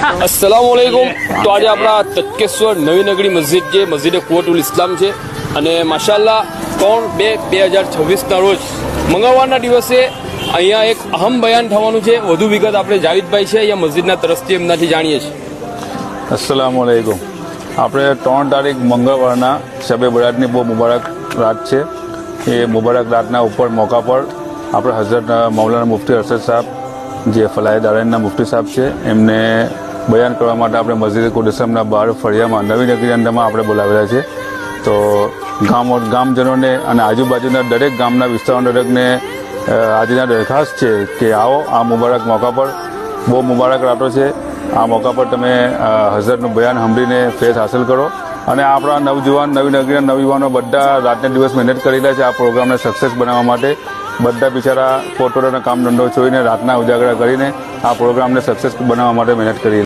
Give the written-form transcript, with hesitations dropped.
अस्सलामुअलैकुम। तो आज अपना तटकेश्वर नवी नगरी मस्जिद जे मस्जिद कुव्वतुल इस्लाम है અને માશાલ્લાહ 3/2/2026 રોજ મંગળવારના દિવસે અહીંયા એક અહમ બયાન થવાનું છે। વધુ વિગત આપણે જાવેદભાઈ છે અહીંયા મસ્જિદના તરફથી એમનાથી જાણીએ છીએ। अस्सलामुअलैकुम। આપણે 3 તારીખ મંગળવારના શબે બરાતની બહુ મુબારક રાત છે। એ મુબારક રાતના ઉપર મોકા પર આપણે હઝરત મૌલાના મુફ્તી અરશદ સાહેબ જે ફલાય દારાયણના મુફ્તી સાહેબ છે એમને બયાન કરવા માટે આપણે મસ્જિદ કુદ્દસમના બહાર ફળિયામાં નવી નગરી અંદરમાં આપણે બોલાવેલા છે। તો ગામજનોને અને આજુબાજુના દરેક ગામના વિસ્તારના દરેકને આજના દરખાસ્ત છે કે આવો આ મુબારક મોકા પર બહુ મુબારક રાતો છે। આ મોકા પર તમે હઝરતનું બયાન સાંભળીને ફેઝ હાંસલ કરો અને આપણા નવજુવાન નવી નગરીના નવયુવાનો બધા રાતને દિવસ મહેનત કરી રહ્યા છે આ પ્રોગ્રામને સક્સેસ બનાવવા માટે। બધા બિચારા પોતપોતાનો કામ ધંધો છોડીને રાતના ઉજાગરા કરીને આ પ્રોગ્રામને સક્સેસ બનાવવા માટે મહેનત કરી